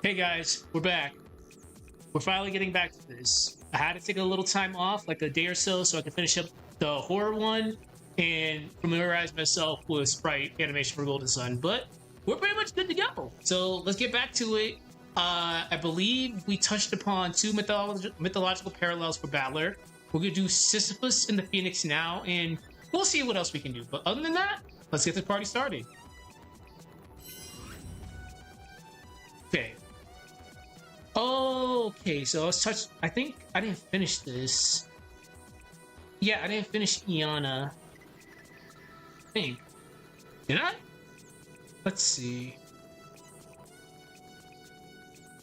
Hey guys, we're back. We're finally getting back to this. I had to take a little time off, like a day or so I could finish up the horror one and familiarize myself with sprite animation for Golden Sun. But we're pretty much good to go. So let's get back to it. I believe we touched upon two mythological parallels for Battler. We're gonna do Sisyphus and the Phoenix now, and we'll see what else we can do. But other than that, let's get this party started. Okay. Okay, so I think I didn't finish this. Yeah, I didn't finish Iana. I think. Did I? Let's see.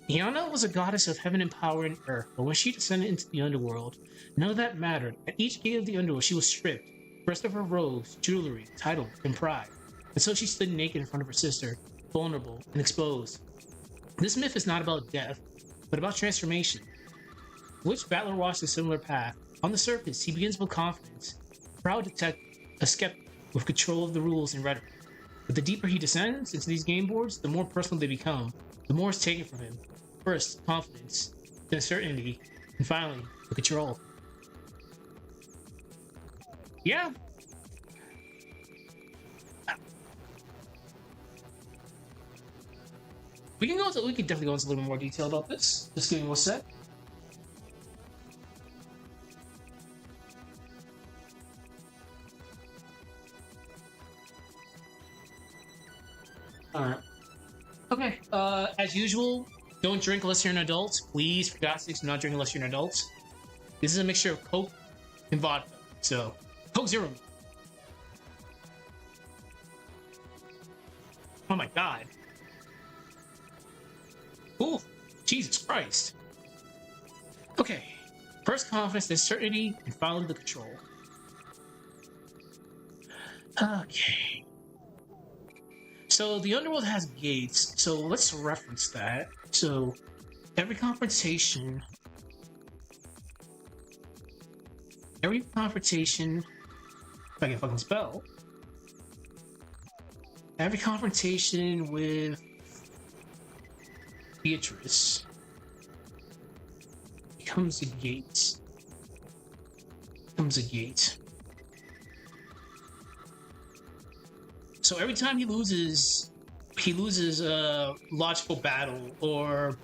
Iana was a goddess of heaven and power and earth, but when she descended into the underworld, none of that mattered. At each gate of the underworld, she was stripped, rest of her robes, jewelry, title, and pride. And so she stood naked in front of her sister, vulnerable and exposed. This myth is not about death, but about transformation. Which battler walks a similar path? On the surface, he begins with confidence, proud to detect a skeptic with control of the rules and rhetoric. But the deeper he descends into these game boards, the more personal they become, the more is taken from him. First, confidence, then certainty, and finally, the control. Yeah. We can definitely go into a little more detail about this. Just give me one sec. Alright. Okay, as usual, don't drink unless you're an adult. Please, for God's sakes, do not drink unless you're an adult. This is a mixture of Coke and vodka, so Coke Zero. Oh my god. Ooh, Jesus Christ. Okay, first confidence, then certainty, and finally the control. Okay. So the underworld has gates, so let's reference that. So every confrontation, if I can fucking spell, every confrontation with Beatrice becomes a gate. So every time he loses a logical battle, or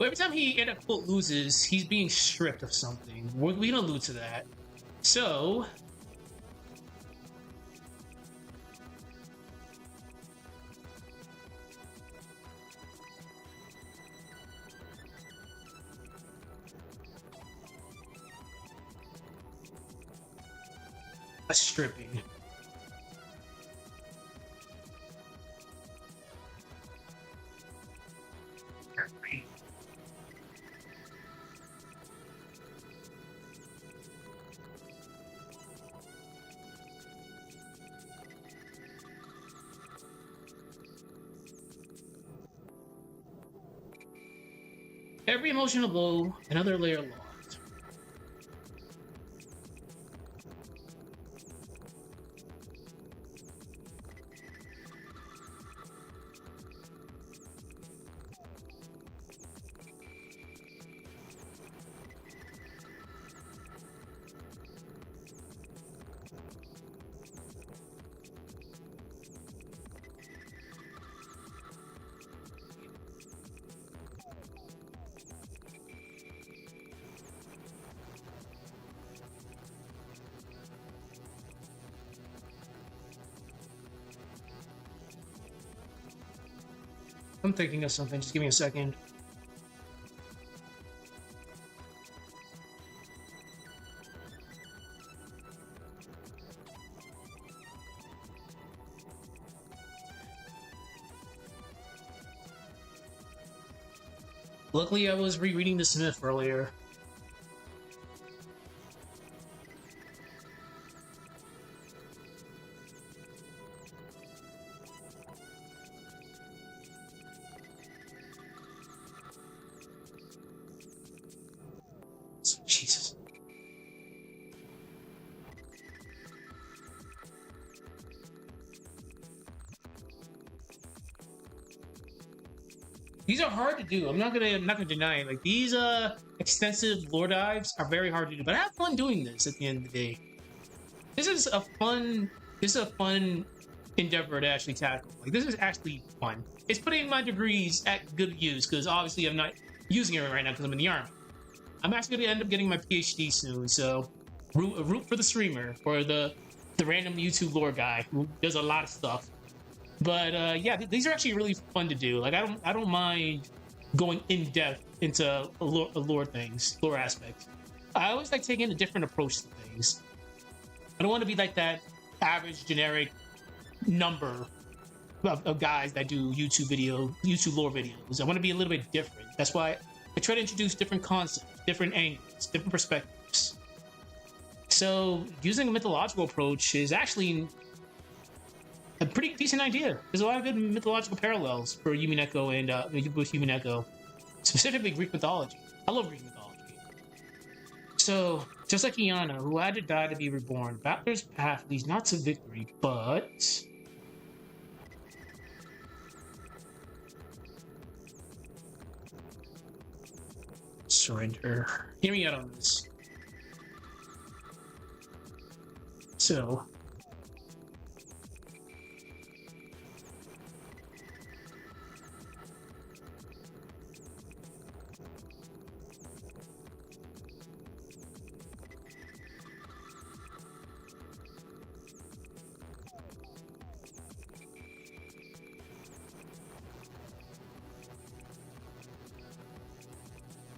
every time he end up quote loses, he's being stripped of something. We can allude to that. So a stripping. Every emotional blow, another layer lost. I'm thinking of something, just give me a second. Luckily, I was rereading this myth earlier. Jesus. These are hard to do. I'm not gonna deny it. Like these extensive lore dives are very hard to do, but I have fun doing this at the end of the day. This is a fun endeavor to actually tackle. Like this is actually fun. It's putting my degrees at good use because obviously I'm not using it right now because I'm in the army. I'm actually gonna end up getting my PhD soon, so root for the streamer or the random YouTube lore guy who does a lot of stuff. But yeah, these are actually really fun to do. Like I don't mind going in depth into lore things, lore aspects. I always like taking a different approach to things. I don't want to be like that average generic number of guys that do YouTube lore videos. I want to be a little bit different. That's why I try to introduce different concepts, different angles, different perspectives. So using a mythological approach is actually a pretty decent idea. There's a lot of good mythological parallels for Umineko and with Umineko, specifically Greek mythology. I love Greek mythology. So, just like Iana, who had to die to be reborn, Battler's path leads not to victory, but surrender. Hear me out on this. So,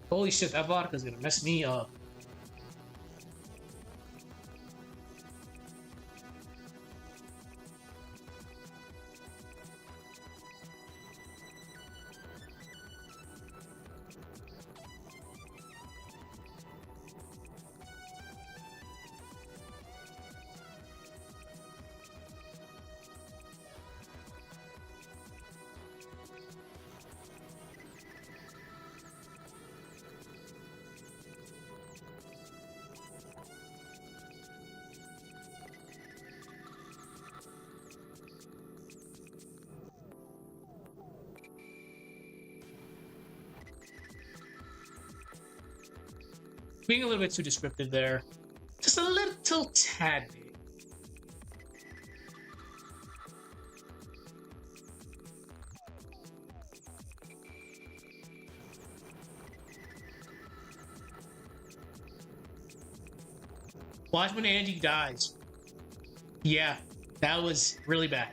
holy shit, that vodka's gonna mess me up. Being a little bit too descriptive there. Just a little tad bit. Watch when Angie dies. Yeah, that was really bad.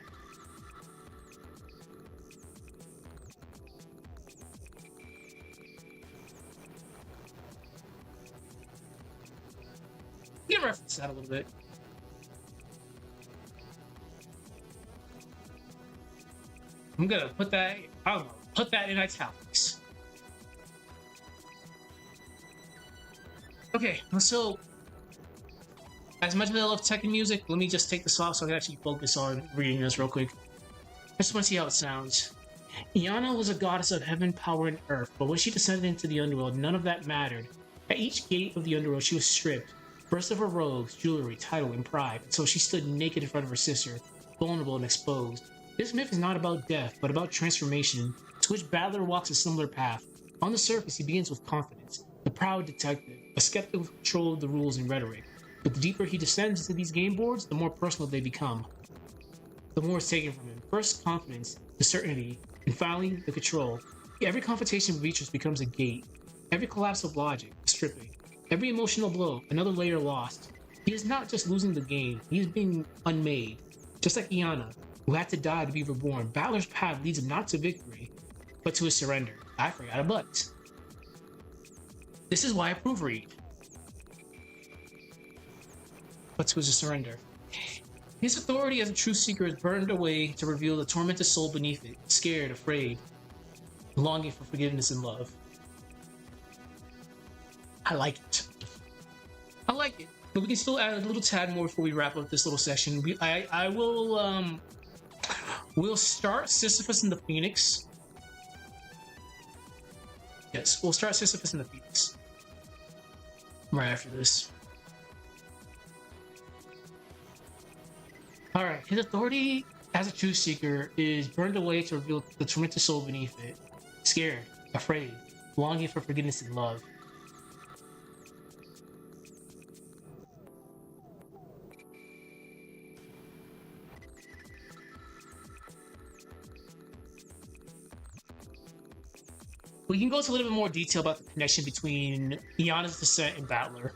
You can reference that a little bit. I'm gonna put that. I don't know. Put that in italics. Okay, so as much as I love Tekken music, let me just take this off so I can actually focus on reading this real quick. I just want to see how it sounds. Iana was a goddess of heaven, power, and earth, but when she descended into the underworld, none of that mattered. At each gate of the underworld, she was stripped, first of her robes, jewelry, title, and pride, until she stood naked in front of her sister, vulnerable and exposed. This myth is not about death, but about transformation, to which Battler walks a similar path. On the surface, he begins with confidence, the proud detective, a skeptic with control of the rules and rhetoric. But the deeper he descends into these game boards, the more personal they become. The more is taken from him. First, confidence, the certainty, and finally, the control. Every confrontation with Beatrice becomes a gate. Every collapse of logic, a stripping. Every emotional blow, another layer lost. He is not just losing the game, he is being unmade. Just like Iana, who had to die to be reborn, Battler's path leads him not to victory, but to his surrender. I forgot a but. This is why I proofread. But to his surrender. His authority as a truth seeker is burned away to reveal the tormented soul beneath it, scared, afraid, longing for forgiveness and love. I like it. I like it. But we can still add a little tad more before we wrap up this little session. I will we'll start Sisyphus and the Phoenix. Yes, we'll start Sisyphus and the Phoenix. Right after this. Alright, his authority as a truth seeker is burned away to reveal the tormented soul beneath it. Scared, afraid, longing for forgiveness and love. We can go into a little bit more detail about the connection between Iana's descent and Battler.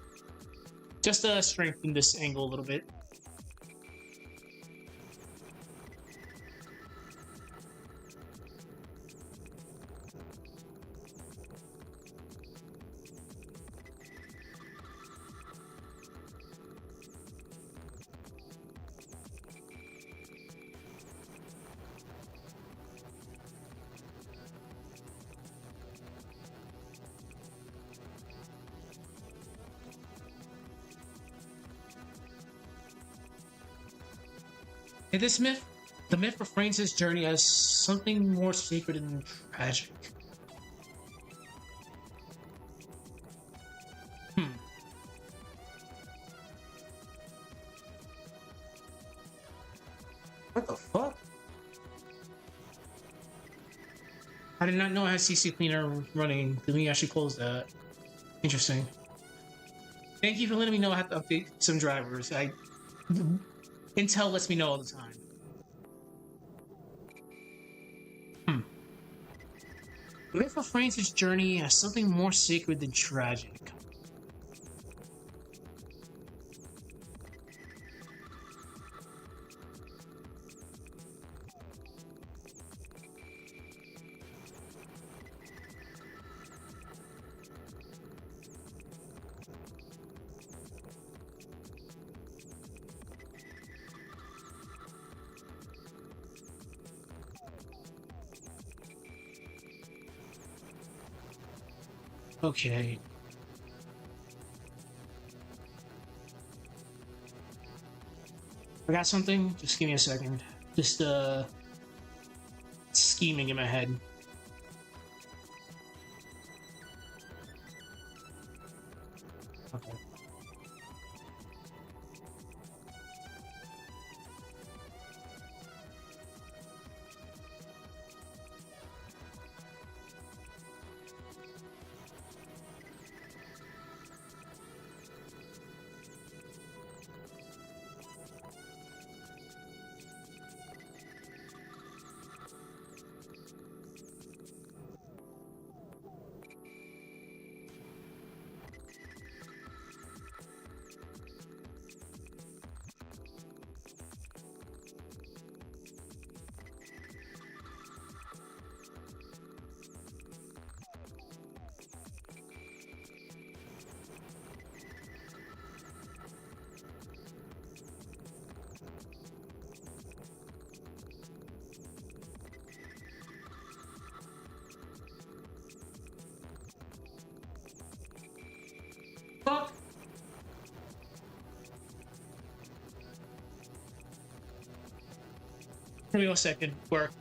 Just to strengthen this angle a little bit. In this myth, the myth refrains his journey as something more sacred and tragic. Hmm. What the fuck? I did not know I had CC Cleaner running. Did we actually close that? Interesting. Thank you for letting me know I have to update some drivers. Intel lets me know all the time. Myth refrains his journey as something more sacred than tragic. Okay. I got something. Just give me a second. Just scheming in my head. Okay. Fuck. Give me 1 second. Work.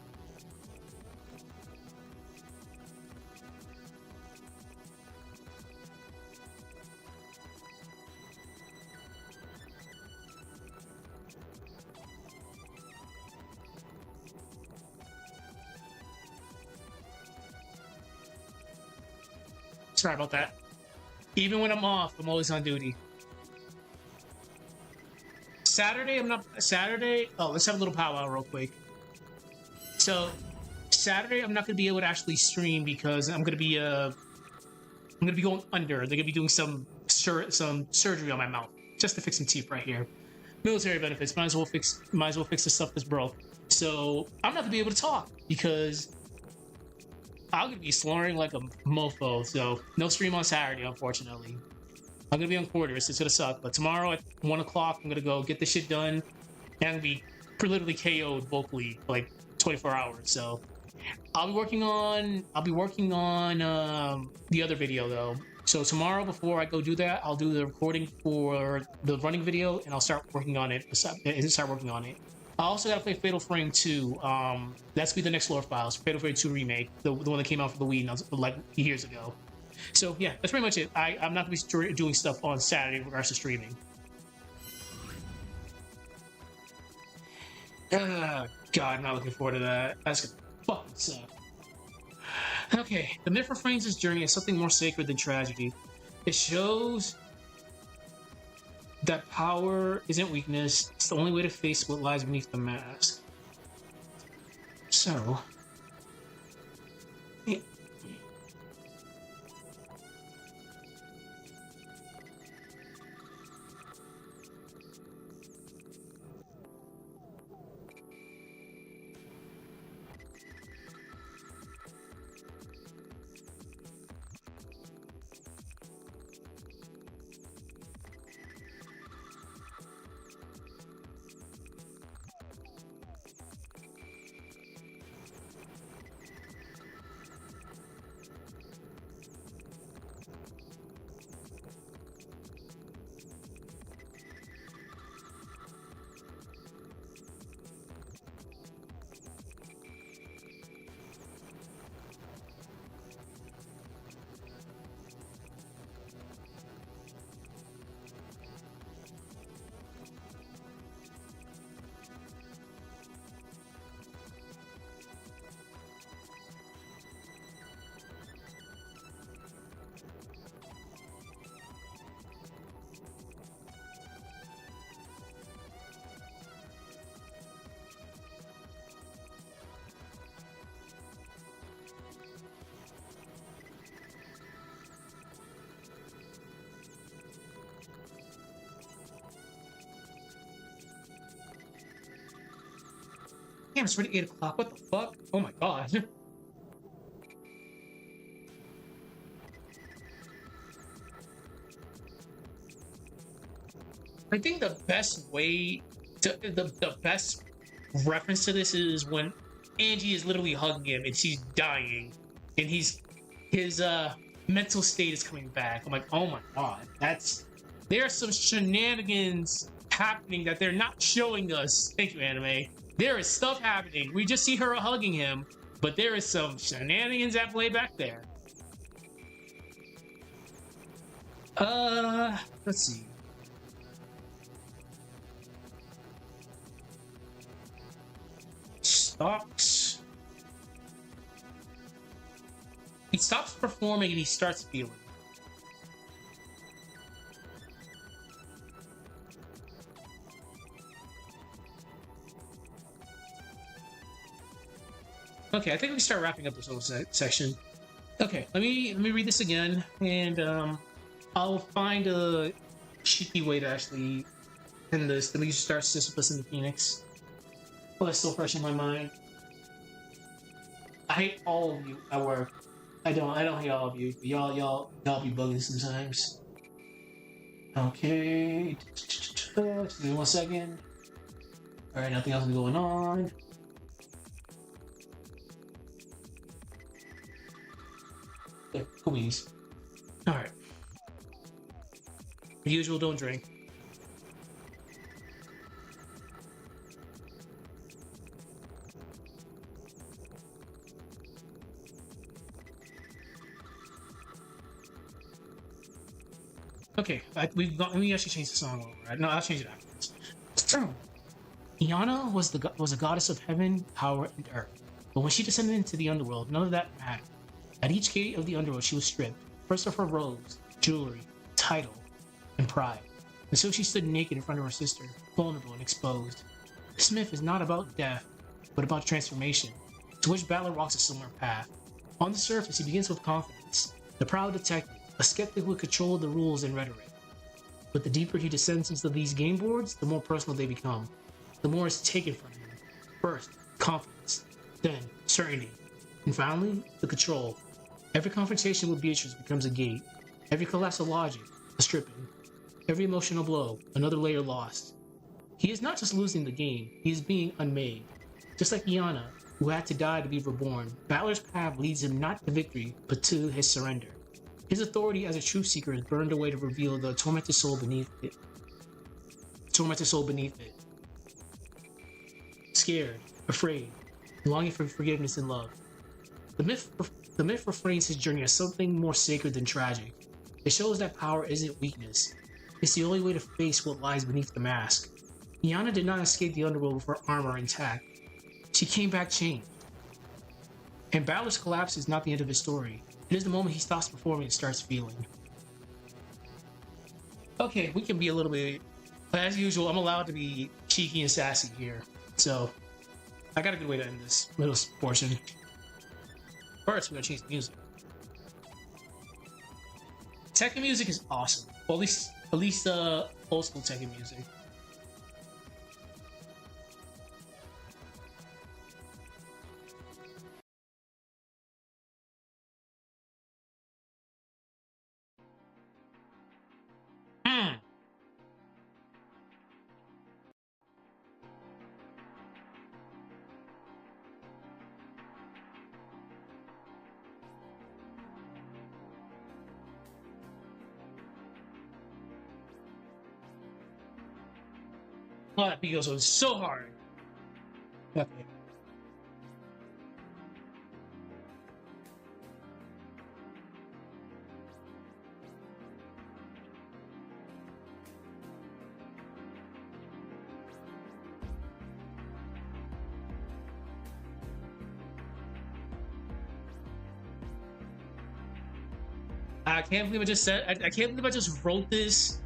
Sorry about that. Even when I'm off, I'm always on duty. Saturday, I'm not. Saturday. Oh, let's have a little powwow real quick. So, Saturday, I'm not gonna be able to actually stream because I'm gonna be going under. They're gonna be doing some surgery on my mouth just to fix some teeth right here. Military benefits. Might as well fix the stuff that's broke. So I'm not gonna be able to talk because I'm gonna be slurring like a mofo. So no stream on Saturday, unfortunately. I'm gonna be on quarters. It's gonna suck. But tomorrow at 1 o'clock, I'm gonna go get this shit done and be literally KO'd vocally for like 24 hours. So I'll be working on the other video though. So tomorrow, before I go do that, I'll do the recording for the running video, and I'll start working on it. I also gotta play Fatal Frame 2. That's be the next lore files. Fatal Frame 2 remake, the one that came out for the Wii like years ago. So yeah, that's pretty much it. I'm not gonna be doing stuff on Saturday in regards to streaming. God, I'm not looking forward to that. That's gonna fucking suck. Okay, the myth reframes his journey as something more sacred than tragedy. It shows that power isn't weakness, it's the only way to face what lies beneath the mask. So, damn, it's already 8 o'clock. What the fuck? Oh my god. I think the best way to the best reference to this is when Angie is literally hugging him and she's dying and his mental state is coming back. I'm like, oh my god, there are some shenanigans happening that they're not showing us. Thank you, anime. There is stuff happening. We just see her hugging him, but there is some shenanigans at play back there. Let's see. He stops performing and he starts feeling. Okay, I think we can start wrapping up this whole section. Okay, let me read this again, and I'll find a cheeky way to actually end this. Let me start Sisyphus in the Phoenix. Well, that's still fresh in my mind. I hate all of you at work. I don't hate all of you. Y'all be bugging sometimes. Okay. Just give me 1 second. Alright, nothing else is going on. Yeah, cool beans. Alright. As usual, don't drink. Okay, let me actually change the song over. Right? No, I'll change it afterwards. Iana was a goddess of heaven, power, and earth. But when she descended into the underworld, none of that mattered. At each gate of the underworld, she was stripped, first of her robes, jewelry, title, and pride. And so she stood naked in front of her sister, vulnerable and exposed. This myth is not about death, but about transformation, to which Battler walks a similar path. On the surface, he begins with confidence, the proud detective, a skeptic who control the rules and rhetoric. But the deeper he descends into these game boards, the more personal they become. The more is taken from him. First, confidence, then certainty, and finally, the control. Every confrontation with Beatrice becomes a gate. Every collapse of logic, a stripping. Every emotional blow, another layer lost. He is not just losing the game, he is being unmade. Just like Iana, who had to die to be reborn, Battler's path leads him not to victory, but to his surrender. His authority as a truth seeker is burned away to reveal the tormented soul beneath it. Scared, afraid, longing for forgiveness and love. The myth reframes his journey as something more sacred than tragic. It shows that power isn't weakness. It's the only way to face what lies beneath the mask. Iana did not escape the underworld with her armor intact. She came back changed. And Balor's collapse is not the end of his story. It is the moment he stops performing and starts feeling. Okay, we can be a little bit... But as usual, I'm allowed to be cheeky and sassy here. So, I got a good way to end this little portion. First, we're gonna change the music. Tekken music is awesome. Well, at least old school Tekken music. Oh, that beat goes on so hard. Okay. I can't believe I just said. I can't believe I just wrote this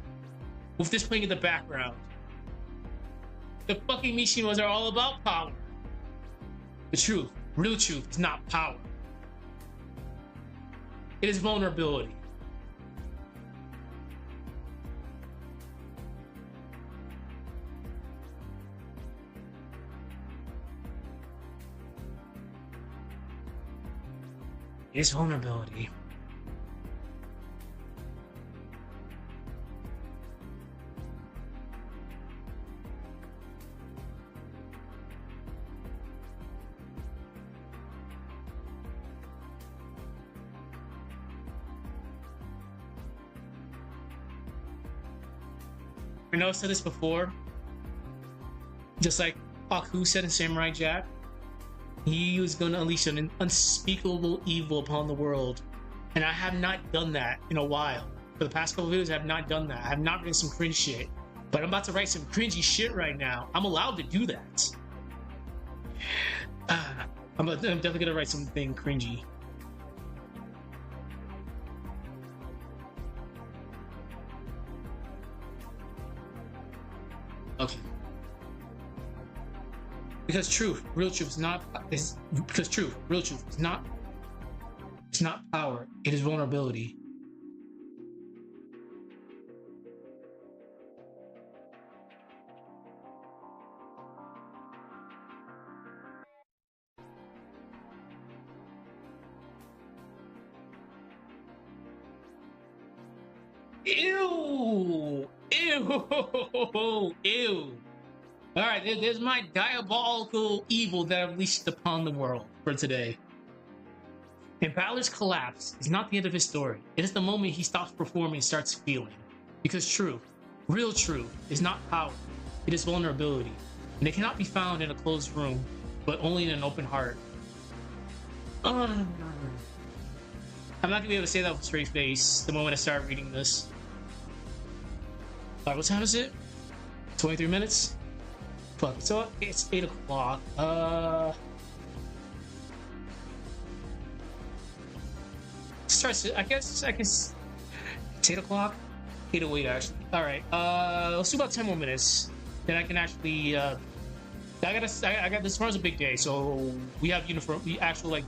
with this playing in the background. The fucking Mishimas are all about power. The truth, real truth, is not power. It is vulnerability. It is vulnerability. I know I've said this before. Just like Aku said in Samurai Jack, he was going to unleash an unspeakable evil upon the world. And I have not done that in a while. For the past couple of videos, I have not done that. I have not written some cringe shit. But I'm about to write some cringy shit right now. I'm allowed to do that. I'm definitely going to write something cringy. Okay. Because truth, real truth is not because truth, real truth is not it's not power, it is vulnerability. Ew! Ew! Ew! Alright, there's my diabolical evil that I've unleashed upon the world for today. And Balor's collapse is not the end of his story. It is the moment he stops performing and starts feeling. Because truth, real truth, is not power. It is vulnerability. And it cannot be found in a closed room, but only in an open heart. I'm not gonna be able to say that with a straight face the moment I start reading this. Alright, what time is it? 23 minutes? Fuck, so it's 8 o'clock. Starts, I guess, it's 8 o'clock? 8:08 actually. Alright, let's do about 10 more minutes. Then I can actually, I got this tomorrow's a big day, so we have actual like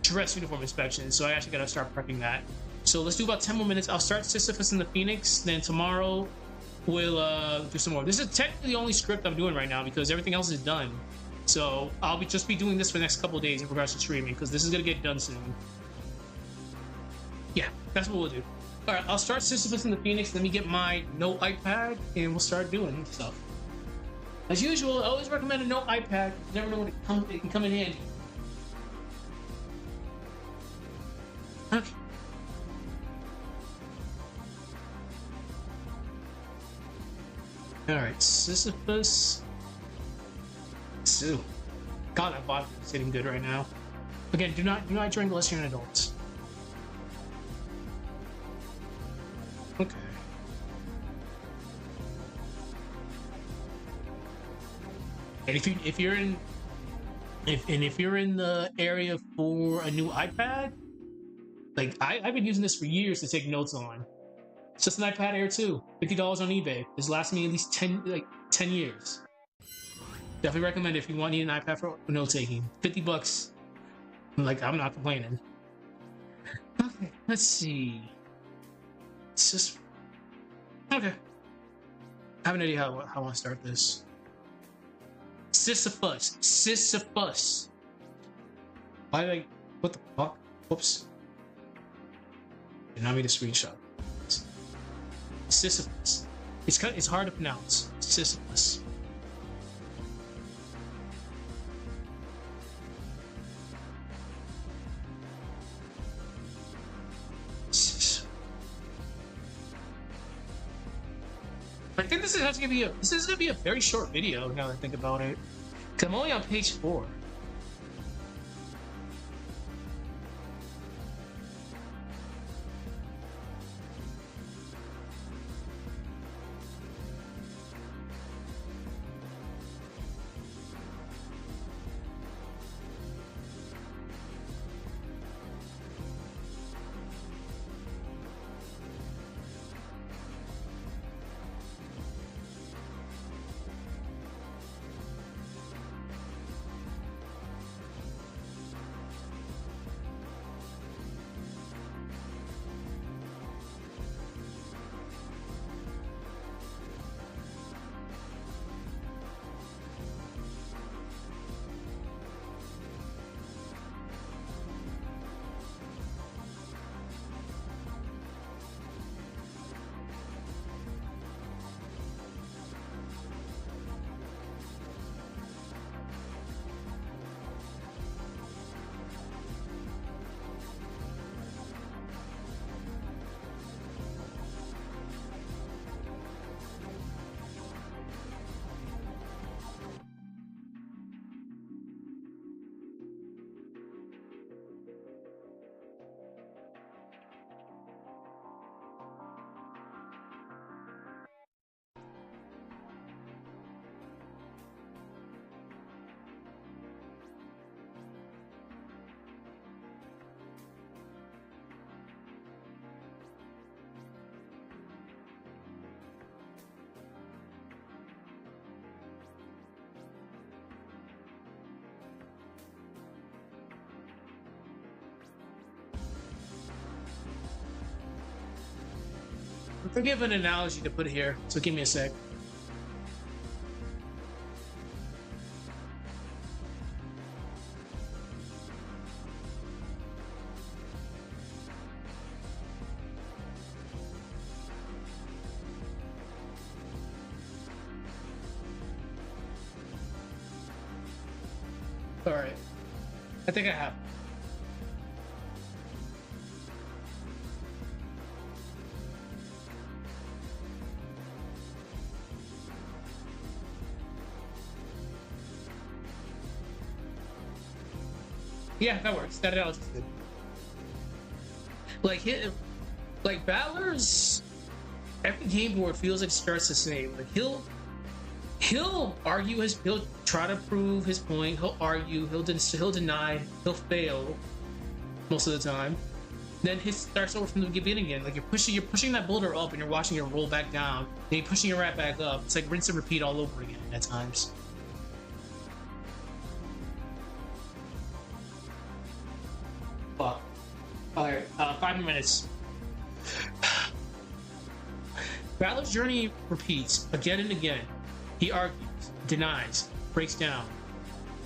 dress uniform inspection, so I actually gotta start prepping that. So let's do about 10 more minutes. I'll start Sisyphus and the Phoenix, then tomorrow we'll do some more. This is technically the only script I'm doing right now because everything else is done. So I'll just be doing this for the next couple of days in regards to streaming because this is gonna get done soon. Yeah, that's what we'll do. Alright, I'll start Sisyphus and the Phoenix, let me get my note iPad and we'll start doing stuff. As usual, I always recommend a note iPad. You never know when it can come in handy. Okay. Alright, Sisyphus. Sue. God, that vodka is hitting good right now. Again, do not drink unless you're an adult. Okay. And if you're in If you're in the area for a new iPad, like I've been using this for years to take notes on. It's just an iPad Air 2, $50 on eBay. It's lasted me at least 10 years. Definitely recommend it if you want need an iPad for note taking. $50. Like I'm not complaining. Okay, let's see. It's just okay. I have an idea how I want to start this. Sisyphus. Sisyphus. Why did I? What the fuck? Whoops. Did not mean to screenshot. Sisyphus. It's hard to pronounce. Sisyphus. I think this is gonna be a very short video now that I think about it. Cause I'm only on page 4. I'm thinking of an analogy to put here, so give me a sec. All right, I think I have. Yeah, that works. That analogy's good. Like like Balor's every game board feels like it starts the same. Like he'll argue he'll try to prove his point. He'll argue. He'll deny. He'll fail most of the time. Then he starts over from the beginning again. Like you're pushing that boulder up, and you're watching it roll back down. Then you're pushing it right back up. It's like rinse and repeat all over again at times. Fuck. All right, 5 minutes. Balor's journey repeats again and again. He argues, denies, breaks down,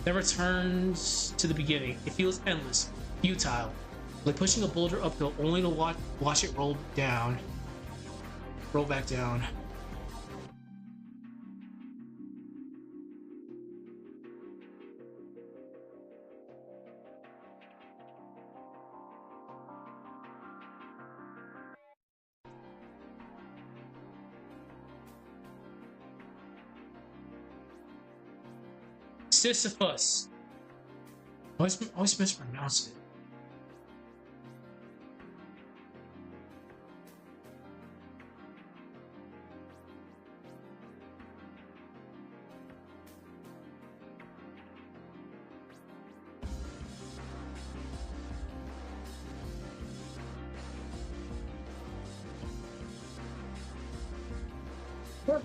then returns to the beginning. It feels endless, futile, like pushing a boulder uphill only to watch it roll back down. Sisyphus. Always mispronounce it.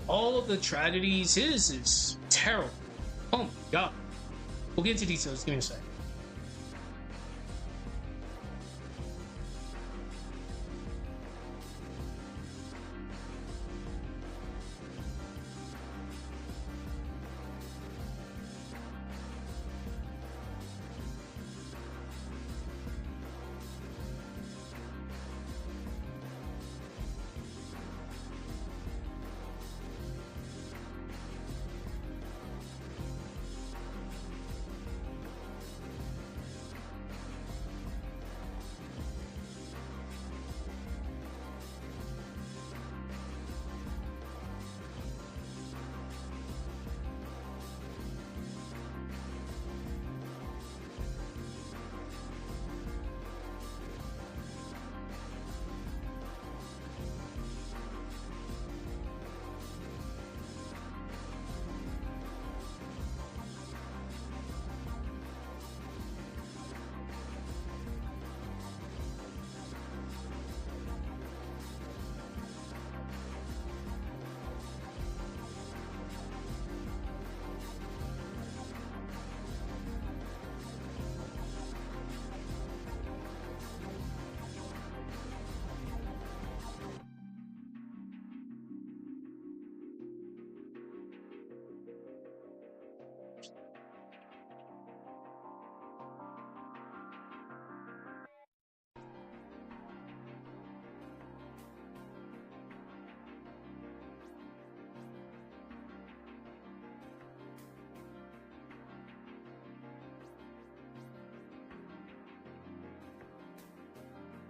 All of the tragedies, his is terrible. Oh my god. We'll get into details. Give me a sec.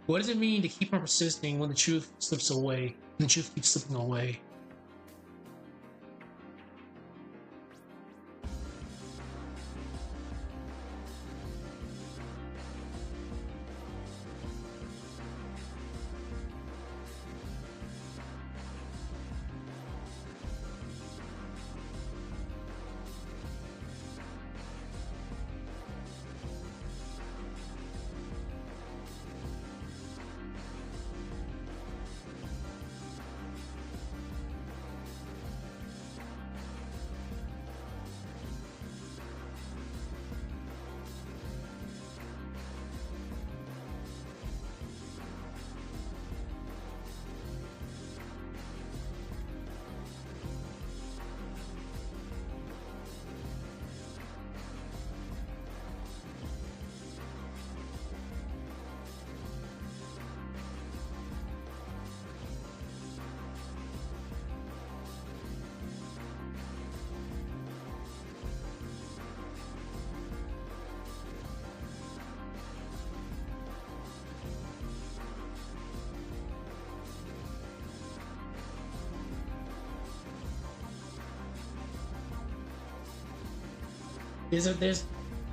What does it mean to keep on persisting when the truth slips away? And the truth keeps slipping away.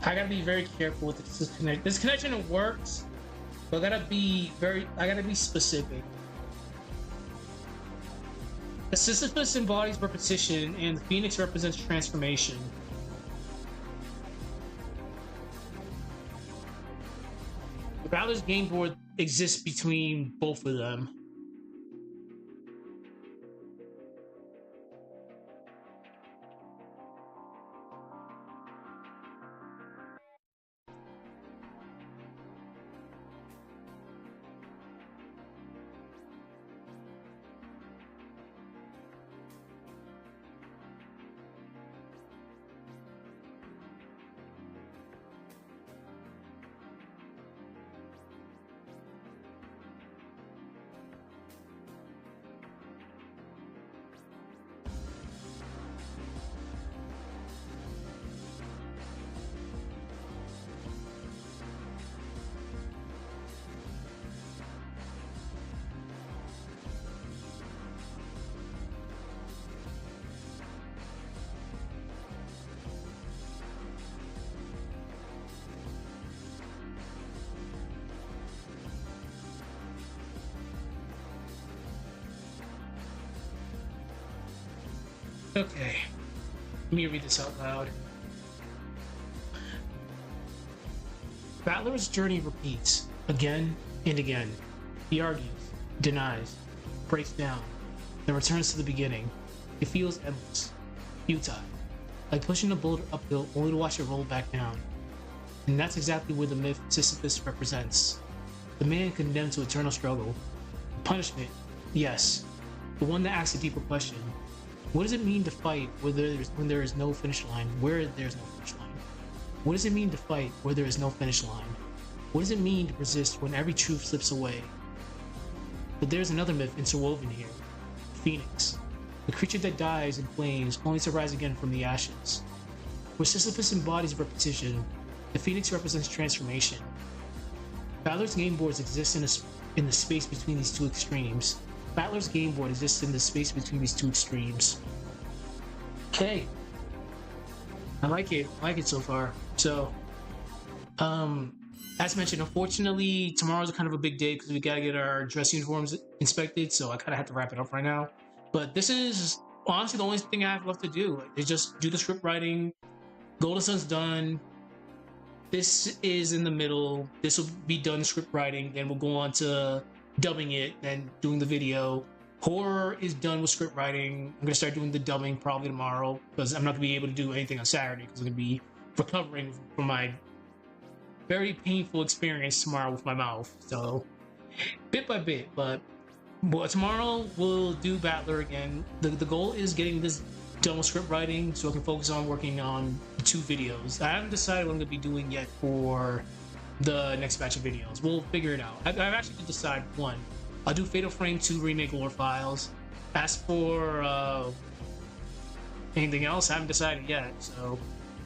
I gotta be very careful with this connection. This connection works, but I gotta be specific. The Sisyphus embodies repetition, and the Phoenix represents transformation. The Valor's game board exists between both of them. Okay, let me read this out loud. Battler's journey repeats again and again. He argues, denies, breaks down, then returns to the beginning. It feels endless, futile, like pushing a boulder uphill only to watch it roll back down. And that's exactly where the myth Sisyphus represents. The man condemned to eternal struggle. Punishment, yes, but one that asks a deeper question. What does it mean to fight when there is no finish line? Where there's no finish line? What does it mean to fight where there is no finish line? What does it mean to persist when every truth slips away? But there's another myth interwoven here. Phoenix, the creature that dies in flames only to rise again from the ashes. Where Sisyphus embodies repetition, the phoenix represents transformation. Battler's game boards exist in the space between these two extremes. Battler's game board exists in the space between these two extremes. Okay. I like it. I like it so far. So, as mentioned, unfortunately, tomorrow's kind of a big day because we gotta get our dress uniforms inspected, so I kind of have to wrap it up right now. But this is honestly the only thing I have left to do. Is just do the script writing. Golden Sun's done. This is in the middle. This will be done script writing. Then we'll go on to dubbing it, then doing the video. Horror is done with script writing. I'm gonna start doing the dubbing probably tomorrow because I'm not gonna be able to do anything on Saturday because I'm gonna be recovering from my very painful experience tomorrow with my mouth. So bit by bit, but tomorrow we'll do Battler again. The goal is getting this done with script writing so I can focus on working on the 2 videos. I haven't decided what I'm gonna be doing yet for the next batch of videos. We'll figure it out. I've actually to decide one. I'll do Fatal Frame 2 Remake lore files. As for anything else, I haven't decided yet. So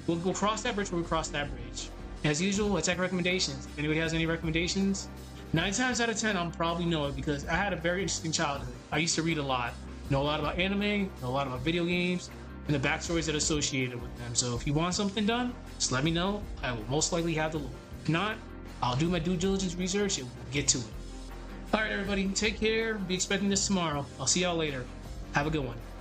we'll cross that bridge when we cross that bridge. As usual, I take recommendations. If anybody has any recommendations, 9 times out of 10, I'll probably know it because I had a very interesting childhood. I used to read a lot, know a lot about anime, know a lot about video games, and the backstories that are associated with them. So if you want something done, just let me know. I will most likely have the lore. If not, I'll do my due diligence research and we'll get to it. All right, everybody, take care. Be expecting this tomorrow. I'll see y'all later. Have a good one.